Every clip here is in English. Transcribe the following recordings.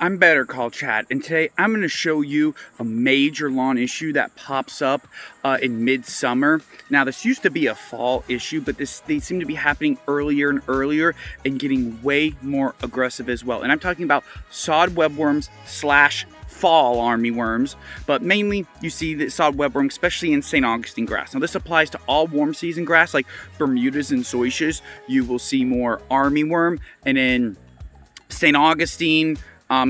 I'm Better Call Chad, and today I'm going to show you a major lawn issue that pops up in midsummer. Now, this used to be a fall issue, but they seem to be happening earlier and earlier and getting way more aggressive as well. And I'm talking about sod webworms slash fall armyworms, but mainly you see the sod webworm, especially in St. Augustine grass. Now, this applies to all warm season grass like Bermudas and zoysias. You will see more armyworm, and in St. Augustine,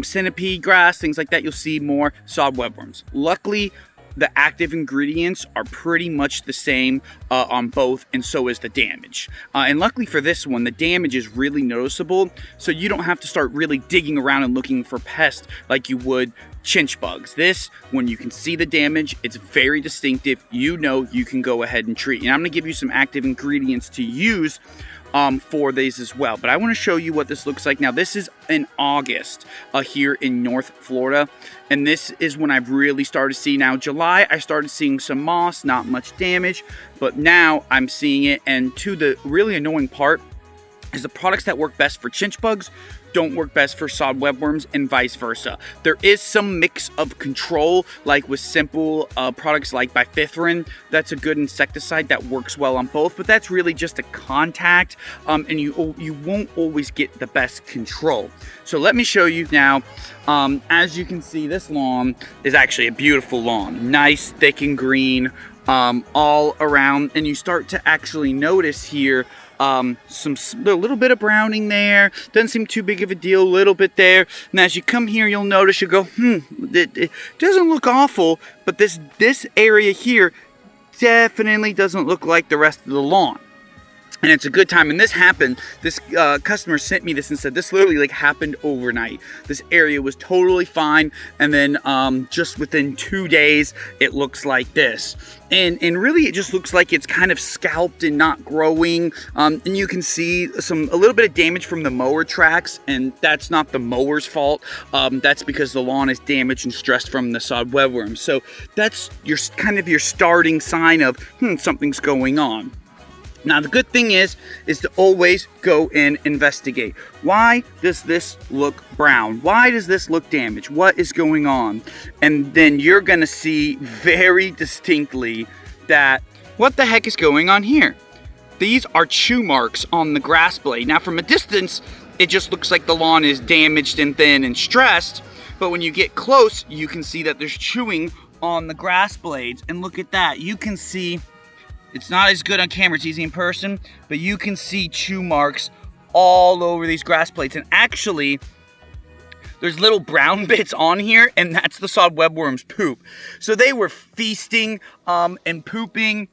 centipede grass, things like that, you'll see more sod webworms. Luckily, the active ingredients are pretty much the same on both, and so is the damage. And luckily for this one, the damage is really noticeable, so you don't have to start really digging around and looking for pests like you would chinch bugs. This, when you can see the damage, it's very distinctive. You know you can go ahead and treat. And I'm going to give you some active ingredients to use for these as well. But I want to show you what this looks like. Now, this is in August here in North Florida, and this is when I've really started to see. Now, July, I started seeing some moss, not much damage, but now I'm seeing it. And to the really annoying part is the products that work best for chinch bugs don't work best for sod webworms, and vice versa. There is some mix of control, like with simple products like bifenthrin. That's a good insecticide that works well on both, but that's really just a contact, and you won't always get the best control. So let me show you now. As you can see, this lawn is actually a beautiful lawn, nice, thick and green all around, and you start to actually notice here a little bit of browning there. Doesn't seem too big of a deal, a little bit there. And as you come here, you'll notice, you go, it doesn't look awful, but this area here definitely doesn't look like the rest of the lawn. And it's a good time. And this happened, this customer sent me this and said this literally like happened overnight. This area was totally fine, and then just within 2 days it looks like this. And really it just looks like it's kind of scalped and not growing. And you can see a little bit of damage from the mower tracks, and that's not the mower's fault. That's because the lawn is damaged and stressed from the sod webworms. So that's your starting sign of something's going on. Now, the good thing is to always go and investigate. Why does this look brown? Why does this look damaged? What is going on? And then you're going to see very distinctly that what the heck is going on here? These are chew marks on the grass blade. Now, from a distance, it just looks like the lawn is damaged and thin and stressed. But when you get close, you can see that there's chewing on the grass blades. And look at that. You can see, it's not as good on camera, it's easy in person, but you can see chew marks all over these grass plates. And actually, there's little brown bits on here, and that's the sod webworm's poop. So they were feasting and pooping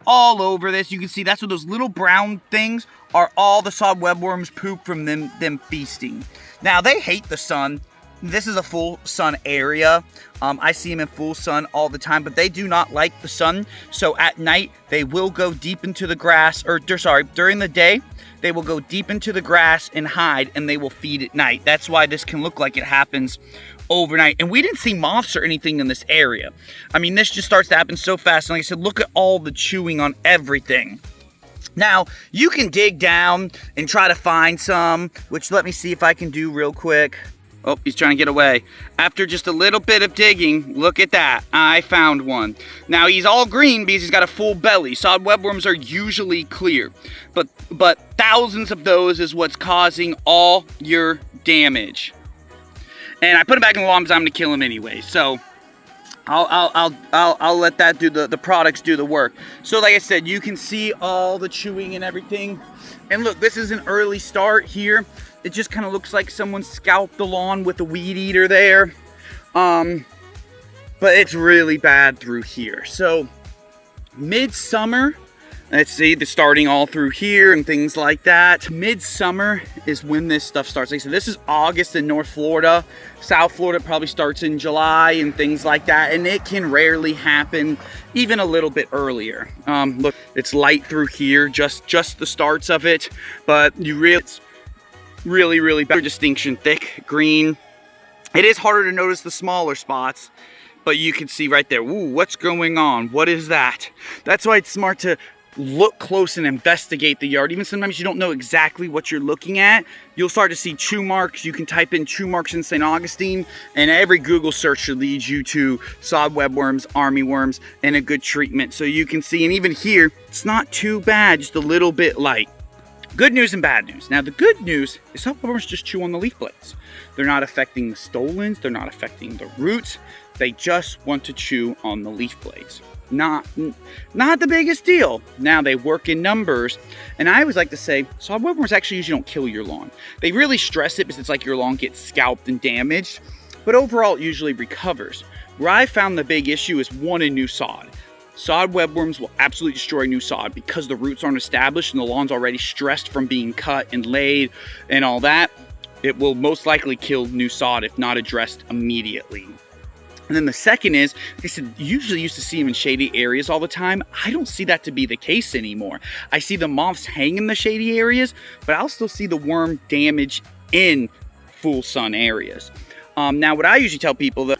all over this. You can see that's what those little brown things are, all the sod webworm's poop from them feasting. Now, they hate the sun. This is a full sun area. I see them in full sun all the time, but they do not like the sun. So at night, they will go deep into the grass, during the day, they will go deep into the grass and hide, and they will feed at night. That's why this can look like it happens overnight. And we didn't see moths or anything in this area. I mean, this just starts to happen so fast. And like I said, look at all the chewing on everything. Now, you can dig down and try to find some, which let me see if I can do real quick. Oh, he's trying to get away. After just a little bit of digging, look at that. I found one. Now, he's all green because he's got a full belly. Sod webworms are usually clear. But thousands of those is what's causing all your damage. And I put him back in the lawn because I'm going to kill him anyway. So I'll let that do the products do the work. So like I said, you can see all the chewing and everything. And look, this is an early start here. It just kind of looks like someone scalped the lawn with a weed eater there. But it's really bad through here. So midsummer, let's see, they're starting all through here and things like that. Midsummer is when this stuff starts. Like I said, this is August in North Florida. South Florida probably starts in July and things like that. And it can rarely happen even a little bit earlier. Look, it's light through here, just the starts of it. But it's really better distinction, thick, green. It is harder to notice the smaller spots, but you can see right there, ooh, what's going on? What is that? That's why it's smart to look close and investigate the yard, even sometimes you don't know exactly what you're looking at, you'll start to see chew marks. You can type in chew marks in St. Augustine, and every Google search should lead you to sod webworms, armyworms, and a good treatment. So you can see, and even here, it's not too bad, just a little bit light. Good news and bad news. Now the good news is sod webworms just chew on the leaf blades. They're not affecting the stolons, they're not affecting the roots. They just want to chew on the leaf blades. Not the biggest deal. Now they work in numbers, and I always like to say sod webworms actually usually don't kill your lawn. They really stress it because it's like your lawn gets scalped and damaged, but overall it usually recovers. Where I found the big issue is one in new sod. Sod webworms will absolutely destroy new sod because the roots aren't established and the lawn's already stressed from being cut and laid and all that. It will most likely kill new sod if not addressed immediately. And then the second is, like I said, usually used to see them in shady areas all the time. I don't see that to be the case anymore. I see the moths hang in the shady areas, but I'll still see the worm damage in full sun areas. Now, what I usually tell people that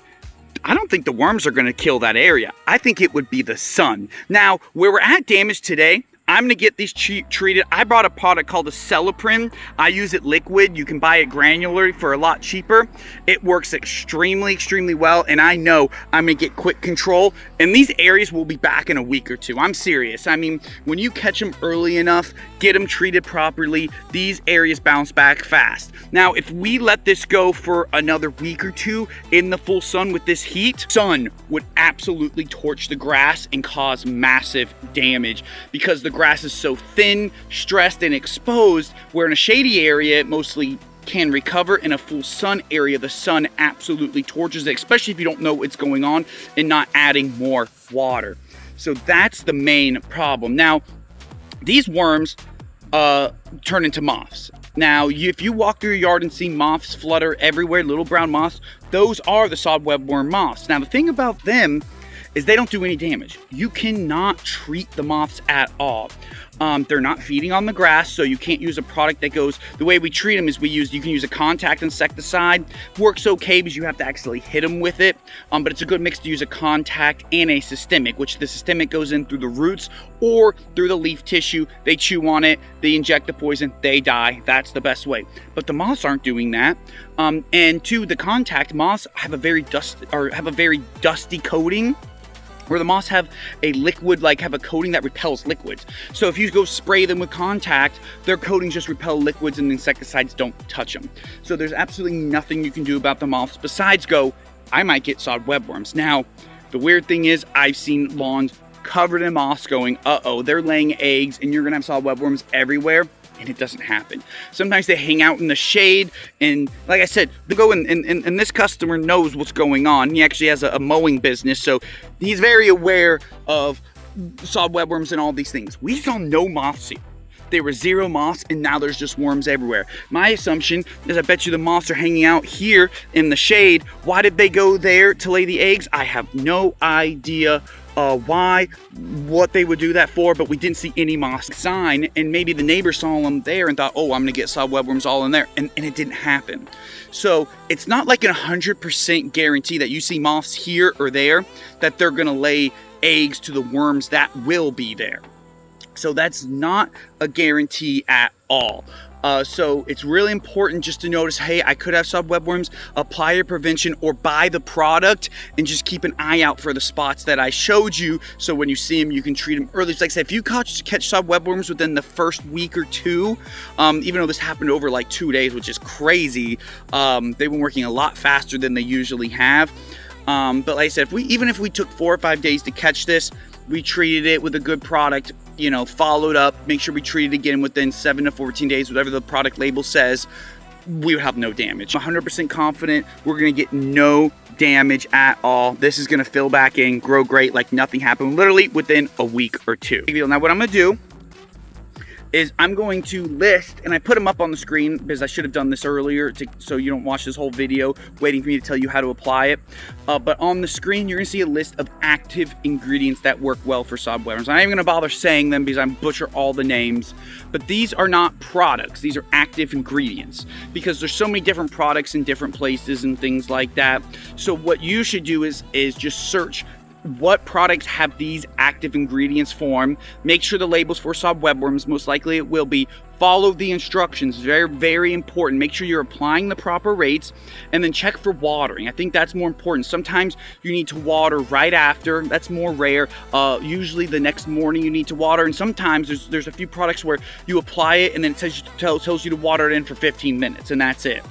I don't think the worms are going to kill that area. I think it would be the sun. Now, where we're at damage today, I'm gonna get these treated. I bought a product called a Celiprin. I use it liquid. You can buy it granular for a lot cheaper. It works extremely well, and I know I'm gonna get quick control, and these areas will be back in a week or two. I'm serious. I mean, when you catch them early enough, get them treated properly, these areas bounce back fast. Now, if we let this go for another week or two in the full sun with this heat, sun would absolutely torch the grass and cause massive damage because the grass is so thin, stressed, and exposed, where in a shady area it mostly can recover. In a full sun area, the sun absolutely torches it, especially if you don't know what's going on and not adding more water. So that's the main problem. Now, these worms turn into moths. Now, if you walk through your yard and see moths flutter everywhere, little brown moths, those are the sod webworm moths. Now, the thing about them is they don't do any damage. You cannot treat the moths at all. They're not feeding on the grass, so you can't use a product that goes, the way we treat them is you can use a contact insecticide. Works okay because you have to actually hit them with it, but it's a good mix to use a contact and a systemic, which the systemic goes in through the roots or through the leaf tissue. They chew on it, they inject the poison, they die. That's the best way. But the moths aren't doing that. And to the contact, moths have a very dusty coating, where the moths have a liquid, have a coating that repels liquids. So if you go spray them with contact, their coatings just repel liquids and insecticides don't touch them. So there's absolutely nothing you can do about the moths besides go, I might get sod webworms. Now, the weird thing is I've seen lawns covered in moths going, uh-oh, they're laying eggs and you're gonna have sod webworms everywhere. And it doesn't happen. Sometimes they hang out in the shade, and like I said, they go in, and this customer knows what's going on. He actually has a mowing business, so he's very aware of sod webworms and all these things. We saw no moths here. There were zero moths, and now there's just worms everywhere. My assumption is I bet you the moths are hanging out here in the shade. Why did they go there to lay the eggs? I have no idea what they would do that for, but we didn't see any moths sign, and maybe the neighbor saw them there and thought, oh, I'm gonna get sod webworms all in there, and it didn't happen. So it's not like an 100% guarantee that you see moths here or there that they're gonna lay eggs to the worms that will be there. So that's not a guarantee at all. So it's really important just to notice, hey, I could have sod webworms, apply your prevention or buy the product and just keep an eye out for the spots that I showed you. So when you see them, you can treat them early. So like I said, if you catch sod webworms within the first week or two, even though this happened over like 2 days, which is crazy, they've been working a lot faster than they usually have. But like I said, even if we took 4 or 5 days to catch this, we treated it with a good product, you know, followed up, make sure we treat it again within 7 to 14 days, whatever the product label says, we would have no damage. I'm 100% confident we're gonna get no damage at all. This is gonna fill back in, grow great, like nothing happened, literally within a week or two. Now what I'm gonna do is I'm going to list, and I put them up on the screen because I should have done this earlier so you don't watch this whole video waiting for me to tell you how to apply it. But on the screen, you're gonna see a list of active ingredients that work well for sod webworms. I'm not even gonna bother saying them because I butcher all the names, but these are not products. These are active ingredients because there's so many different products in different places and things like that. So what you should do is just search what products have these active ingredients form. Make sure the label's for sod webworms, most likely it will be. Follow the instructions, very, very important. Make sure you're applying the proper rates, and then check for watering. I think that's more important. Sometimes you need to water right after, that's more rare. Usually the next morning you need to water, and sometimes there's a few products where you apply it and then it tells you to water it in for 15 minutes, and that's it.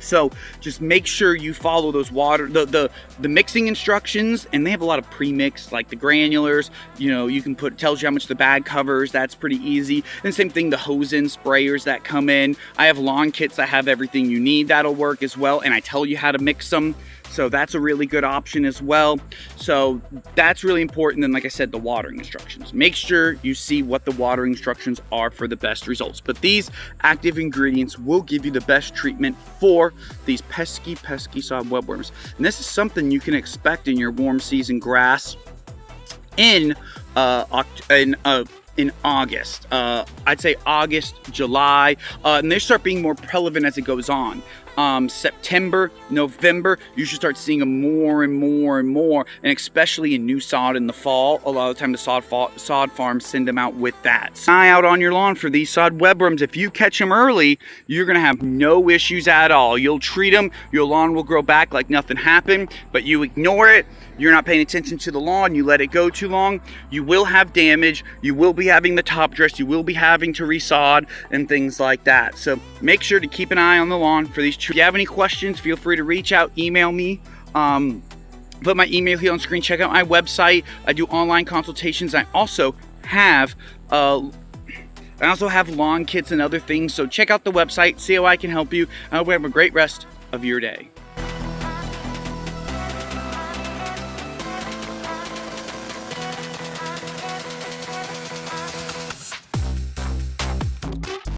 So just make sure you follow those the mixing instructions, and they have a lot of pre-mix, like the granulars. You know, you can put, tells you how much the bag covers. That's pretty easy. And same thing, the hose-in sprayers that come in. I have lawn kits that have everything you need. That'll work as well, and I tell you how to mix them. So that's a really good option as well. So that's really important. And like I said, the watering instructions. Make sure you see what the watering instructions are for the best results. But these active ingredients will give you the best treatment for these pesky sod webworms. And this is something you can expect in your warm season grass in August. I'd say August, July, and they start being more prevalent as it goes on. September, November, you should start seeing them more and more and more, and especially in new sod in the fall. A lot of the time the sod farms send them out with that. Eye out on your lawn for these sod webworms. If you catch them early, you're gonna have no issues at all. You'll treat them, your lawn will grow back like nothing happened, but you ignore it, you're not paying attention to the lawn, you let it go too long, you will have damage, you will be having the top dress, you will be having to resod and things like that. So make sure to keep an eye on the lawn for these. If you have any questions, feel free to reach out, email me. Put my email here on screen. Check out my website. I do online consultations. I also have lawn kits and other things. So check out the website, see how I can help you. I hope you have a great rest of your day.